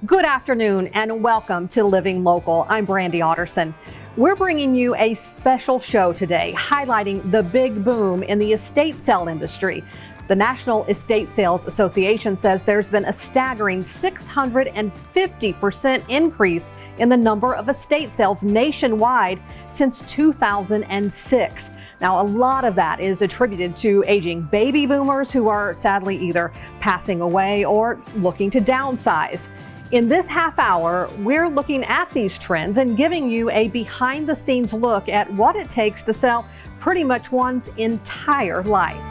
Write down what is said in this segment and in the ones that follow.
Good afternoon and welcome to Living Local. I'm Brandy Otterson. We're bringing you a special show today highlighting the big boom in the estate sale industry. The National Estate Sales Association says there's been a staggering 650% increase in the number of estate sales nationwide since 2006. Now, a lot of that is attributed to aging baby boomers who are sadly either passing away or looking to downsize. In this half hour, we're looking at these trends and giving you a behind-the-scenes look at what it takes to sell pretty much one's entire life.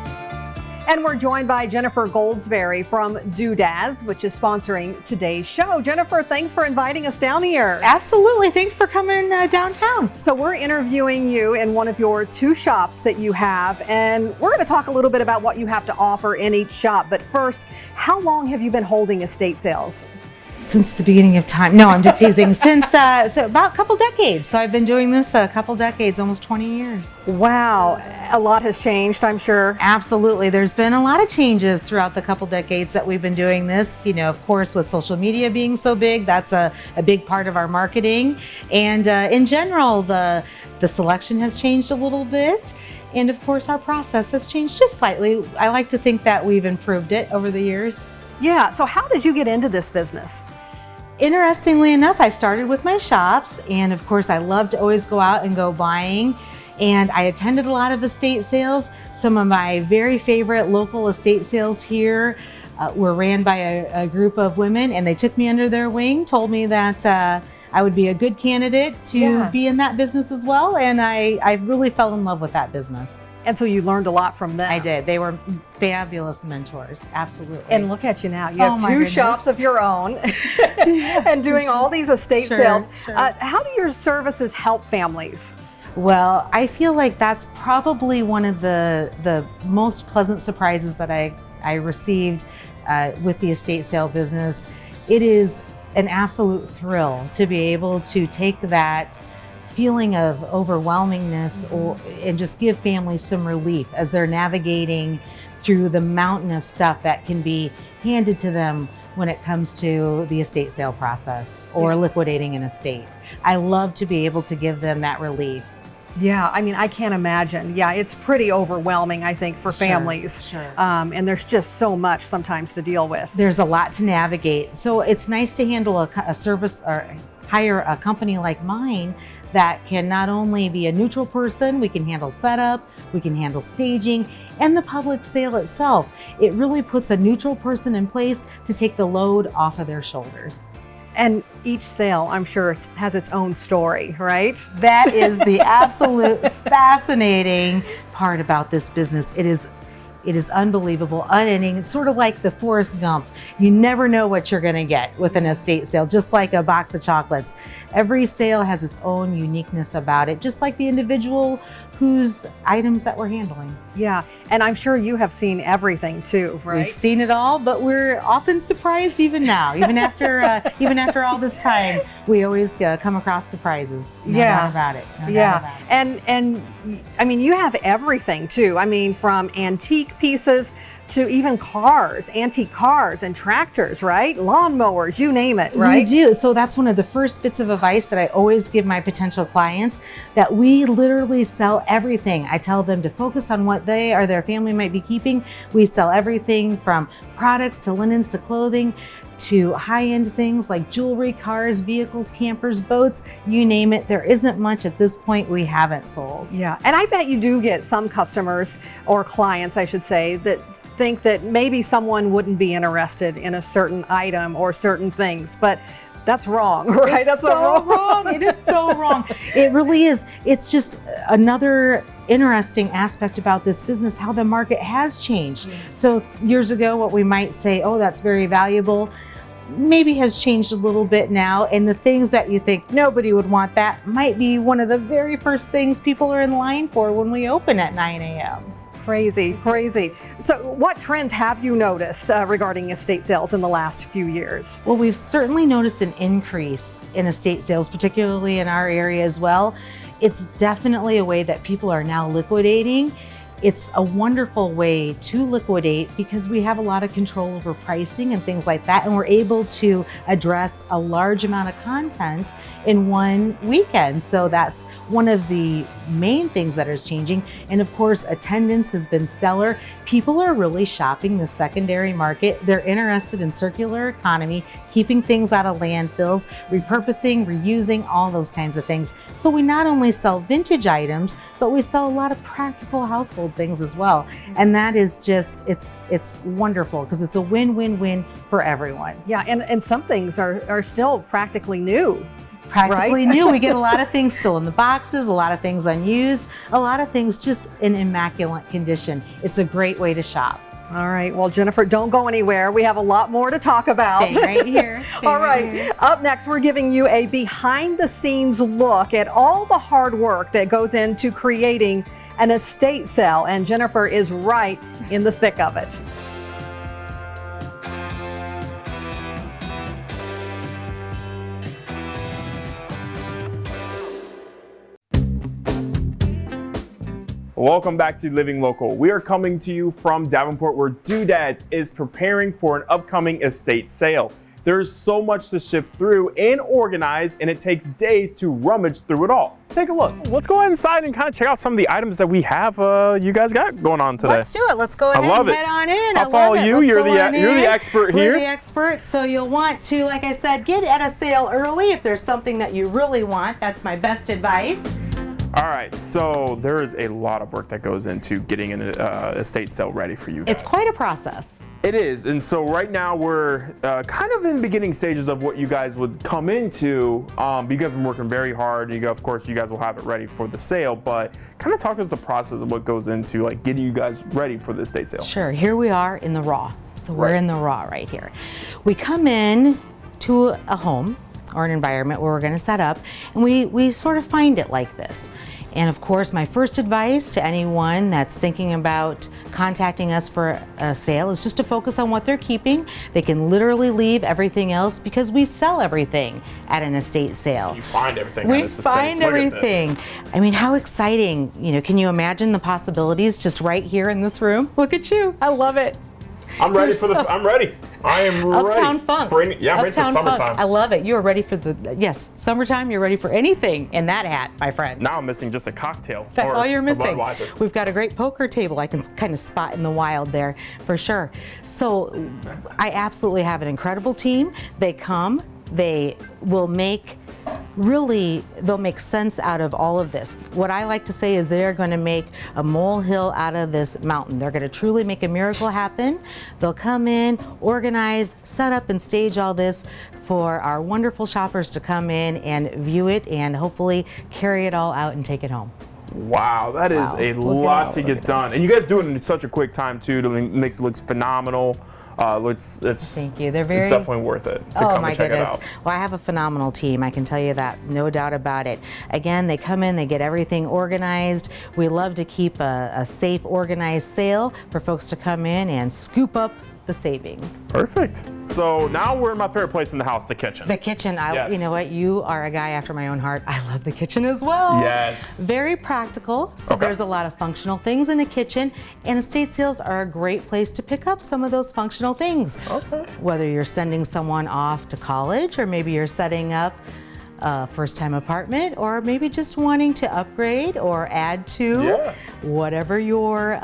And we're joined by Jennifer Goldsberry from DooDads, which is sponsoring today's show. Jennifer, thanks for inviting us down here. Absolutely. Thanks for coming downtown. So we're interviewing you in one of your two shops that you have, and we're going to talk a little bit about what you have to offer in each shop. But first, how long have you been holding estate sales? Since the beginning of time. No, I'm just teasing. Since so about a couple decades. So I've been doing this a couple decades, almost 20 years. Wow. A lot has changed, I'm sure. Absolutely. There's been a lot of changes throughout the couple decades that we've been doing this. You know, of course, with social media being so big, that's a big part of our marketing. And in general, the selection has changed a little bit. And of course, our process has changed just slightly. I like to think that we've improved it over the years. Yeah. So how did you get into this business? Interestingly enough, I started with my shops, and of course I love to always go out and go buying, and I attended a lot of estate sales. Some of my very favorite local estate sales here were ran by a group of women, and they took me under their wing, told me that I would be a good candidate to be in that business as well, and I really fell in love with that business. And so you learned a lot from them. I did. They were fabulous mentors, absolutely. And look at you now. You have two shops of your own and doing all these estate sales. Sure. How do your services help families? Well, I feel like that's probably one of the most pleasant surprises that I received with the estate sale business. It is an absolute thrill to be able to take that feeling of overwhelmingness and just give families some relief as they're navigating through the mountain of stuff that can be handed to them when it comes to the estate sale process or liquidating an estate. I love to be able to give them that relief. Yeah, I mean, I can't imagine. Yeah, it's pretty overwhelming, I think, for families. Sure. And there's just so much sometimes to deal with. There's a lot to navigate. So it's nice to handle a service or hire a company like mine that can not only be a neutral person, we can handle setup, we can handle staging, and the public sale itself. It really puts a neutral person in place to take the load off of their shoulders. And each sale, I'm sure, has its own story, right? That is the absolute fascinating part about this business. It is unbelievable, unending. It's sort of like the Forrest Gump. You never know what you're gonna get with an estate sale, just like a box of chocolates. Every sale has its own uniqueness about it, just like the individual whose items that we're handling. Yeah, and I'm sure you have seen everything too, right? We've seen it all, but we're often surprised even now. Even after all this time, we always come across surprises. No doubt about it. No doubt about it. And I mean, you have everything too. I mean, from antique pieces to even cars, antique cars and tractors, right? Lawnmowers, you name it, right? We do. So that's one of the first bits of advice that I always give my potential clients, that we literally sell everything. I tell them to focus on what they or their family might be keeping. We sell everything from products to linens to clothing to high-end things like jewelry, cars, vehicles, campers, boats, you name it. There isn't much at this point we haven't sold. Yeah, and I bet you do get some customers or clients, I should say, that think that maybe someone wouldn't be interested in a certain item or certain things, but that's wrong, right? That's so wrong. It is so wrong. It really is. It's just another interesting aspect about this business, how the market has changed. So years ago, what we might say, oh, that's very valuable, maybe has changed a little bit now. And the things that you think nobody would want, that might be one of the very first things people are in line for when we open at 9 a.m. Crazy, crazy. So what trends have you noticed regarding estate sales in the last few years? Well, we've certainly noticed an increase in estate sales, particularly in our area as well. It's definitely a way that people are now liquidating. It's a wonderful way to liquidate because we have a lot of control over pricing and things like that, and we're able to address a large amount of content in one weekend. So that's one of the main things that is changing. And of course, attendance has been stellar. People are really shopping the secondary market. They're interested in circular economy, keeping things out of landfills, repurposing, reusing, all those kinds of things. So we not only sell vintage items, but we sell a lot of practical household things as well. And that is just, it's wonderful because it's a win-win-win for everyone. Yeah, and some things are still practically new. Practically right? new. We get a lot of things still in the boxes, a lot of things unused, a lot of things just in immaculate condition. It's a great way to shop. All right. Well, Jennifer, don't go anywhere. We have a lot more to talk about. Stay right here. All right. Up next, we're giving you a behind-the-scenes look at all the hard work that goes into creating an estate sale, and Jennifer is right in the thick of it. Welcome back to Living Local. We are coming to you from Davenport, where DooDads is preparing for an upcoming estate sale. There's so much to shift through and organize, and it takes days to rummage through it all. Take a look. Let's go inside and kind of check out some of the items that we have you guys got going on today. Let's do it. Let's go ahead and head on in. I'll follow you. You're the expert here. We're the expert, so you'll want to, like I said, get at a sale early if there's something that you really want. That's my best advice. All right, so there is a lot of work that goes into getting an estate sale ready for you guys. It's quite a process. It is, and so right now we're kind of in the beginning stages of what you guys would come into. You guys have been working very hard. Of course, you guys will have it ready for the sale, but kind of talk us the process of what goes into like getting you guys ready for the estate sale. Sure, here we are in the raw. So we're in the raw right here. We come in to a home or an environment where we're going to set up, and we sort of find it like this. And of course, my first advice to anyone that's thinking about contacting us for a sale is just to focus on what they're keeping. They can literally leave everything else because we sell everything at an estate sale. You find everything. We find everything. I mean, how exciting. You know, can you imagine the possibilities just right here in this room? Look at you. I love it. I'm ready for the. I'm ready. I am ready. Uptown Funk. I'm ready for summertime. Funk. I love it. You are ready for summertime. You're ready for anything in that hat, my friend. Now I'm missing just a cocktail. That's all you're missing. Budweiser. We've got a great poker table I can kind of spot in the wild there for sure. So I absolutely have an incredible team. They come. They will make. Really, they'll make sense out of all of this. What I like to say is they're going to make a molehill out of this mountain. They're going to truly make a miracle happen. They'll come in, organize, set up, and stage all this for our wonderful shoppers to come in and view it and hopefully carry it all out and take it home. Wow, that is a lot to get done. And you guys do it in such a quick time too. It makes it look phenomenal. Thank you. It's definitely worth it to come and check it out. Well, I have a phenomenal team. I can tell you that, no doubt about it. Again, they come in, they get everything organized. We love to keep a safe, organized sale for folks to come in and scoop up the savings. Perfect. So now we're in my favorite place in the house, the kitchen. The kitchen. Yes. You know what? You are a guy after my own heart. I love the kitchen as well. Yes. Very practical. So there's a lot of functional things in the kitchen, and estate sales are a great place to pick up some of those functional things. Okay. Whether you're sending someone off to college, or maybe you're setting up a first-time apartment, or maybe just wanting to upgrade or add to whatever your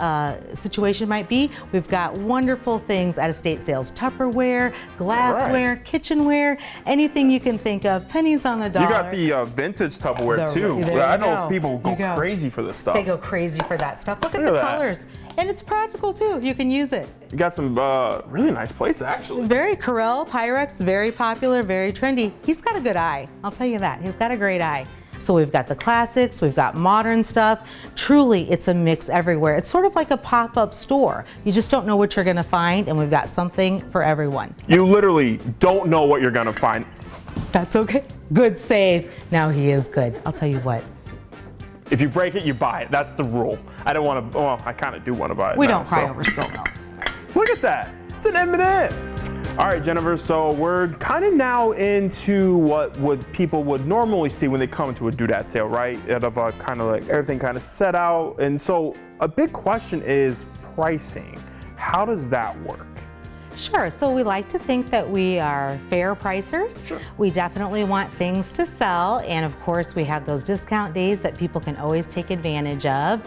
situation might be. We've got wonderful things at estate sales: Tupperware, glassware, kitchenware, anything you can think of, pennies on the dollar. You got the vintage Tupperware too. I know people go crazy for this stuff. They go crazy for that stuff. Look at the colors. And it's practical too. You can use it. You got some really nice plates actually. Very Corel, Pyrex, very popular, very trendy. He's got a good eye. I'll tell you that. He's got a great eye. So we've got the classics, we've got modern stuff. Truly, it's a mix everywhere. It's sort of like a pop-up store. You just don't know what you're gonna find, and we've got something for everyone. You literally don't know what you're gonna find. That's okay. Good save. Now he is good. I'll tell you what. If you break it, you buy it. That's the rule. I don't want to, well, I kind of do want to buy it. We don't cry over spilled milk. Look at that. It's an M&M. All right, Jennifer, so we're kind of now into what people would normally see when they come to a DooDads sale, right? Out of kind of like everything kind of set out. And so a big question is pricing. How does that work? Sure, so we like to think that we are fair pricers. Sure. We definitely want things to sell, and of course we have those discount days that people can always take advantage of.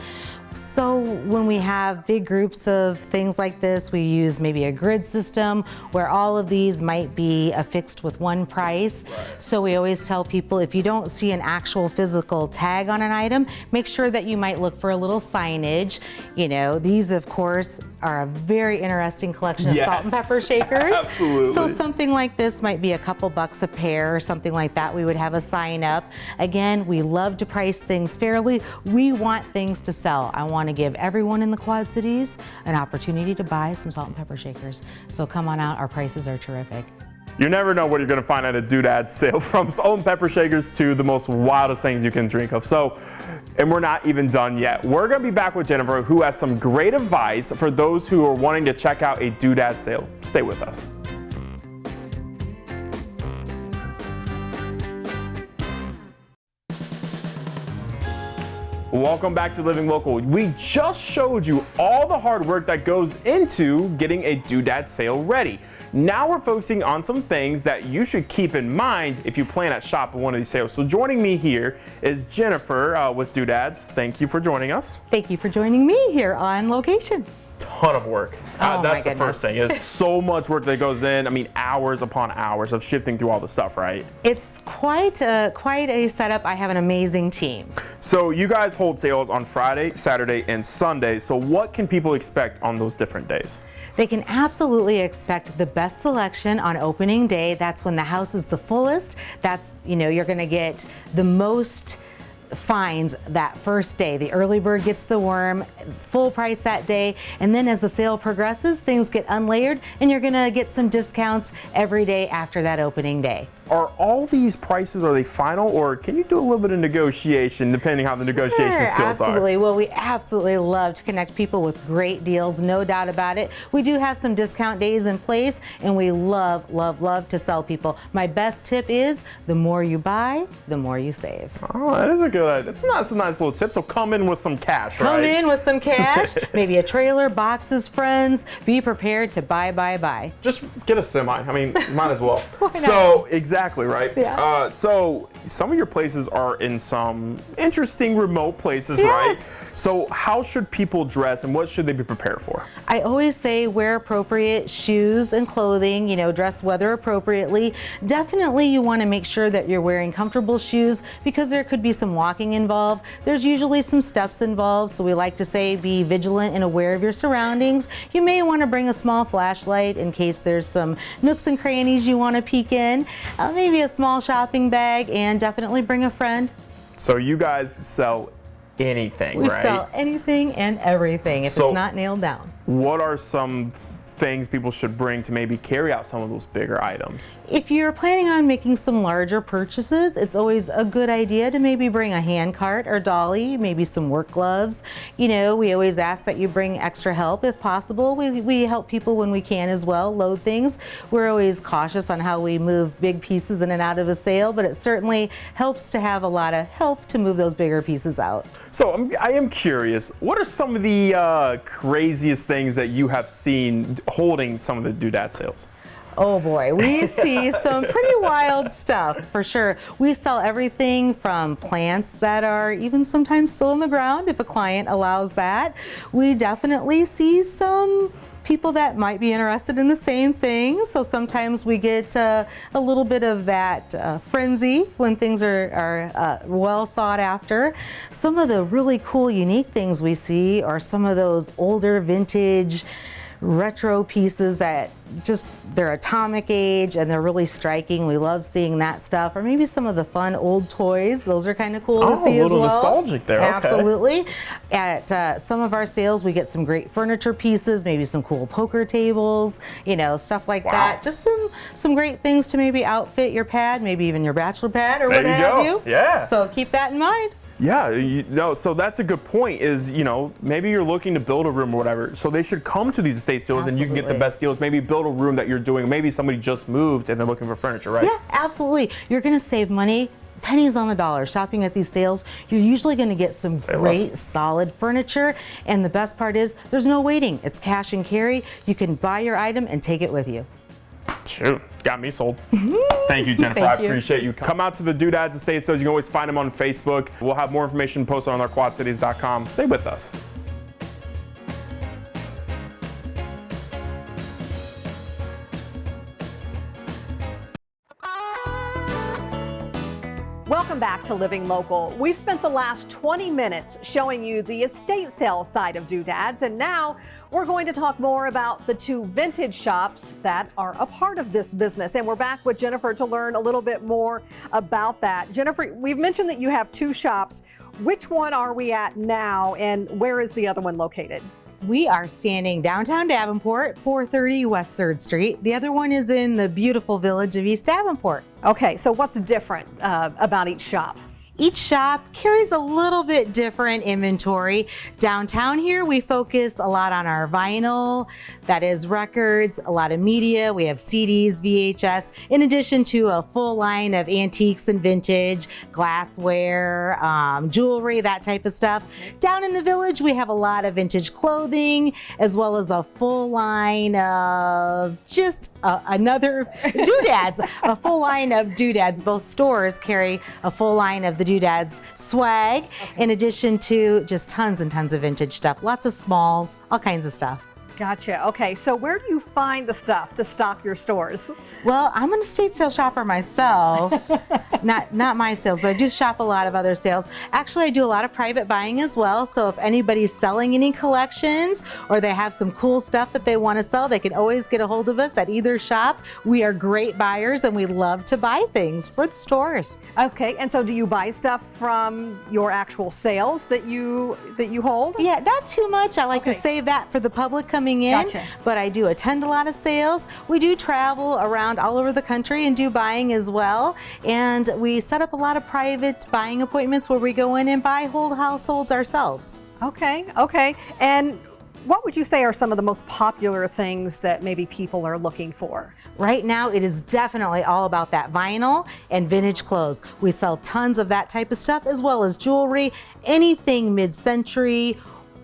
So when we have big groups of things like this, we use maybe a grid system where all of these might be affixed with one price. Right. So we always tell people, if you don't see an actual physical tag on an item, make sure that you might look for a little signage. You know, these of course are a very interesting collection of salt and pepper shakers. Absolutely. So something like this might be a couple bucks a pair or something like that. We would have a sign up. Again, we love to price things fairly. We want things to sell. I want to give everyone in the Quad Cities an opportunity to buy some salt and pepper shakers. So come on out, our prices are terrific. You never know what you're gonna find at a DooDads sale, from salt and pepper shakers to the most wildest things you can drink of. So, and we're not even done yet. We're gonna be back with Jennifer, who has some great advice for those who are wanting to check out a DooDads sale. Stay with us. Welcome back to Living Local. We just showed you all the hard work that goes into getting a DooDads sale ready. Now we're focusing on some things that you should keep in mind if you plan at shop at one of these sales. So joining me here is Jennifer with DooDads. Thank you for joining us. Thank you for joining me here on location. Ton of work. That's the first thing. It's so much work that goes in. I mean, hours upon hours of shifting through all the stuff, right? It's quite a setup. I have an amazing team. So you guys hold sales on Friday, Saturday, and Sunday. So what can people expect on those different days? They can absolutely expect the best selection on opening day. That's when the house is the fullest. That's, you know, you're going to get the most finds that first day. The early bird gets the worm, full price that day, and then as the sale progresses, things get unlayered and you're gonna get some discounts every day after that opening day. Are all these prices, are they final, or can you do a little bit of negotiation depending how the negotiation skills absolutely. are? Well, we absolutely love to connect people with great deals, no doubt about it. We do have some discount days in place and we love, love, love to sell people. My best tip is the more you buy, the more you save. Oh, that is a good idea. That's a nice little tip. So come in with some cash, right? Come in with some cash, maybe a trailer, boxes, friends. Be prepared to buy. Just get a semi. I mean, might as well. So exactly, right? Yeah. So some of your places are in some interesting remote places, Yes. right? So how should people dress and what should they be prepared for? I always say wear appropriate shoes and clothing, you know, dress weather appropriately. Definitely you want to make sure that you're wearing comfortable shoes because there could be some walking involved. There's usually some steps involved, so we like to say be vigilant and aware of your surroundings. You may want to bring a small flashlight in case there's some nooks and crannies you want to peek in, maybe a small shopping bag, and definitely bring a friend. So you guys sell anything, We right? sell anything and everything if it's not nailed down. What are some things people should bring to maybe carry out some of those bigger items? If you're planning on making some larger purchases, it's always a good idea to maybe bring a hand cart or dolly, maybe some work gloves. You know, we always ask that you bring extra help if possible. We help people when we can as well, load things. We're always cautious on how we move big pieces in and out of a sale, but it certainly helps to have a lot of help to move those bigger pieces out. So I am curious, what are some of the craziest things that you have seen holding some of the DooDads sales? Oh boy, we see some pretty wild stuff for sure. We sell everything from plants that are even sometimes still in the ground if a client allows that. We definitely see some people that might be interested in the same thing. So sometimes we get a little bit of that frenzy when things are well sought after. Some of the really cool, unique things we see are some of those older vintage retro pieces that they're atomic age and they're really striking. We love seeing that stuff. Or maybe some of the fun old toys. Those are kind of cool to see as well. A little nostalgic there. Absolutely. Okay. At some of our sales, we get some great furniture pieces, maybe some cool poker tables, you know, stuff like that. Just some great things to maybe outfit your pad, maybe even your bachelor pad or what have you. Yeah. So keep that in mind. Yeah, so that's a good point is, you know, maybe you're looking to build a room or whatever. So they should come to these estate sales and you can get the best deals. Maybe build a room that you're doing. Maybe somebody just moved and they're looking for furniture, right? Yeah, absolutely. You're going to save money pennies on the dollar. Shopping at these sales, you're usually going to get some great solid furniture, and the best part is there's no waiting. It's cash and carry. You can buy your item and take it with you. Shoot, got me sold. Thank you, Jennifer. I appreciate you. Come out to the DooDads estate sales. You can always find them on Facebook. We'll have more information posted on our quadcities.com. Stay with us. Welcome back to Living Local. We've spent the last 20 minutes showing you the estate sale side of DooDads, and now we're going to talk more about the two vintage shops that are a part of this business. And we're back with Jennifer to learn a little bit more about that. Jennifer, we've mentioned that you have two shops. Which one are we at now, and where is the other one located? We are standing downtown Davenport, 430 West 3rd Street. The other one is in the beautiful village of East Davenport. Okay, so what's different about each shop? Each shop carries a little bit different inventory. Downtown here, we focus a lot on our vinyl, that is records, a lot of media. We have CDs, VHS, in addition to a full line of antiques and vintage, glassware, jewelry, that type of stuff. Down in the village, we have a lot of vintage clothing, as well as a full line of just another DooDads, a full line of DooDads. Both stores carry a full line of the DooDads swag, in addition to just tons and tons of vintage stuff, lots of smalls, all kinds of stuff. Gotcha. Okay, so where do you find the stuff to stock your stores? Well, I'm an estate sale shopper myself. not my sales, but I do shop a lot of other sales. Actually, I do a lot of private buying as well. So if anybody's selling any collections or they have some cool stuff that they want to sell, they can always get a hold of us at either shop. We are great buyers and we love to buy things for the stores. Okay, and so do you buy stuff from your actual sales that you hold? Yeah, not too much. I like to save that for the public coming in, Gotcha. But I do attend a lot of sales. We do travel around all over the country and do buying as well. And we set up a lot of private buying appointments where we go in and buy whole households ourselves. Okay. And what would you say are some of the most popular things that maybe people are looking for? Right now, it is definitely all about that vinyl and vintage clothes. We sell tons of that type of stuff, as well as jewelry, anything mid-century,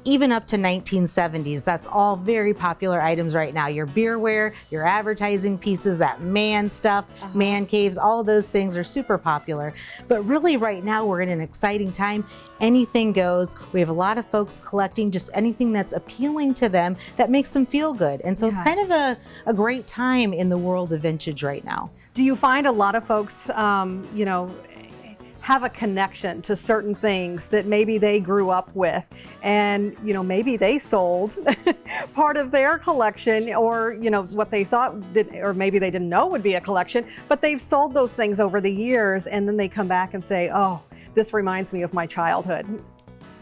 even up to 1970s. That's all very popular items right now. Your beerware, your advertising pieces, that man stuff, man caves, all of those things are super popular. But really right now we're in an exciting time. Anything goes. We have a lot of folks collecting just anything that's appealing to them that makes them feel good. And so it's kind of a great time in the world of vintage right now. Do you find a lot of folks, have a connection to certain things that maybe they grew up with, and maybe they sold part of their collection, or what they thought or maybe they didn't know would be a collection, but they've sold those things over the years, and then they come back and say, oh, this reminds me of my childhood.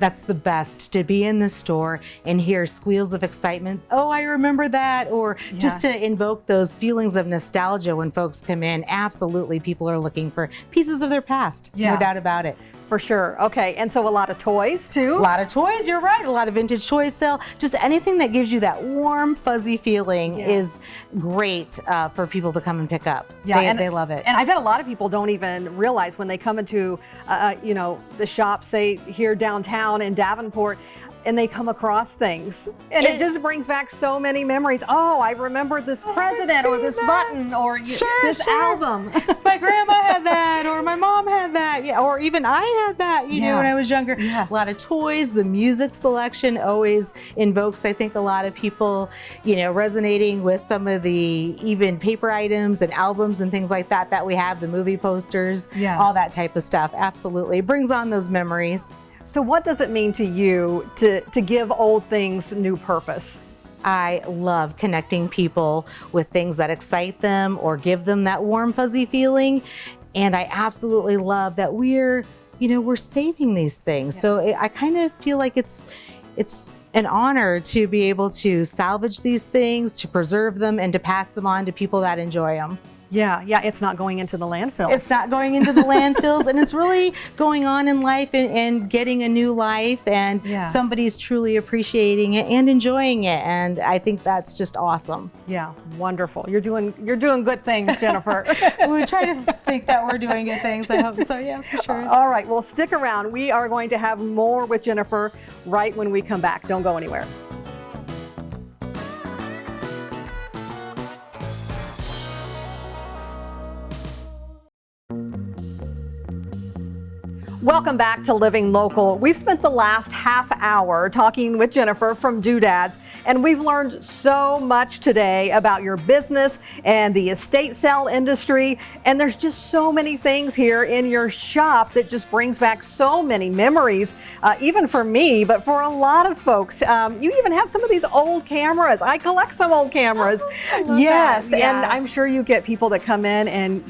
That's the best, to be in the store and hear squeals of excitement. Oh, I remember that. Or just to invoke those feelings of nostalgia when folks come in. Absolutely, people are looking for pieces of their past. No doubt about it. For sure. Okay, and so a lot of toys too? A lot of toys, you're right. A lot of vintage toys sale. Just anything that gives you that warm, fuzzy feeling is great for people to come and pick up. Yeah, they love it. And I bet a lot of people don't even realize when they come into, the shop, say here downtown in Davenport, and they come across things, and it just brings back so many memories. Oh, I remember this president, or this button, or this album. My grandma had that, or my mom had that, or even I had that, when I was younger. A lot of toys. The music selection always invokes, I think, a lot of people, resonating with some of the even paper items and albums and things like that we have, the movie posters, all that type of stuff. Absolutely, it brings on those memories. So what does it mean to you to give old things new purpose? I love connecting people with things that excite them or give them that warm, fuzzy feeling. And I absolutely love that we're saving these things. So I kind of feel like it's an honor to be able to salvage these things, to preserve them, and to pass them on to people that enjoy them. Yeah, yeah, it's not going into the landfills. It's not going into the landfills, and it's really going on in life and getting a new life, and somebody's truly appreciating it and enjoying it, and I think that's just awesome. Yeah, wonderful. You're doing good things, Jennifer. We try to think that we're doing good things. I hope so. Yeah, for sure. All right, well, stick around. We are going to have more with Jennifer right when we come back. Don't go anywhere. Welcome back to Living Local. We've spent the last half hour talking with Jennifer from DooDads, and we've learned so much today about your business and the estate sale industry. And there's just so many things here in your shop that just brings back so many memories, even for me, but for a lot of folks. You even have some of these old cameras. I collect some old cameras. Yes, and I'm sure you get people that come in and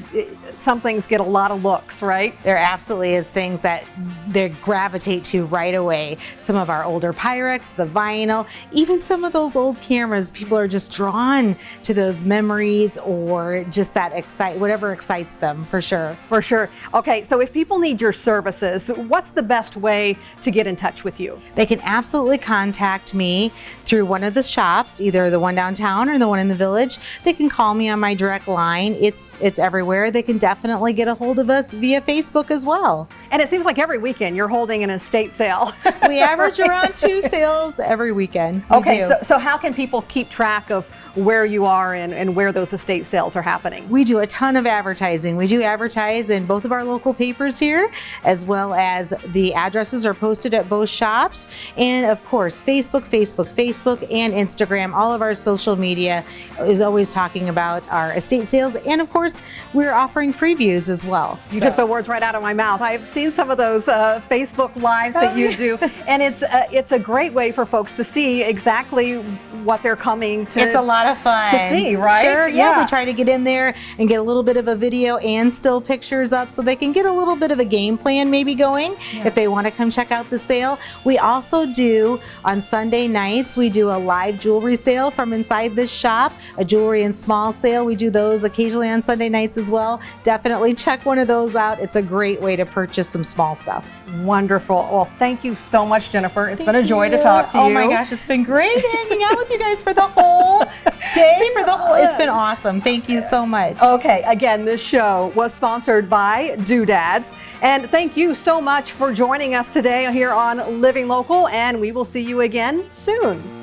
some things get a lot of looks, right? There absolutely is things that they gravitate to right away. Some of our older Pyrex, the vinyl, even some of those old cameras, people are just drawn to those memories or just that whatever excites them, for sure. For sure. Okay, so if people need your services, what's the best way to get in touch with you? They can absolutely contact me through one of the shops, either the one downtown or the one in the village. They can call me on my direct line. It's everywhere. They can definitely get a hold of us via Facebook as well. And it seems like every weekend you're holding an estate sale. We average around 2 sales every weekend. Okay, so how can people keep track of where you are and where those estate sales are happening? We do a ton of advertising. We do advertise in both of our local papers here, as well as the addresses are posted at both shops. And of course, Facebook, and Instagram. All of our social media is always talking about our estate sales. And of course, we're offering previews as well. You took the words right out of my mouth. I've seen some of those Facebook lives that you do, and it's a great way for folks to see exactly what they're coming to. It's a lot of fun to see, right? Sure, yeah. We try to get in there and get a little bit of a video and still pictures up so they can get a little bit of a game plan maybe going if they want to come check out the sale. We also do on Sunday nights, we do a live jewelry sale from inside this shop, a jewelry and small sale. We do those occasionally on Sunday nights as well. Definitely check one of those out. It's a great way to purchase some small stuff. Wonderful. Well, thank you so much, Jennifer. It's been a joy to talk to you. Oh my gosh, it's been great hanging out with you guys for the whole day, it's been awesome. Thank you so much. Okay, again, this show was sponsored by DooDads. And thank you so much for joining us today here on Living Local, and we will see you again soon.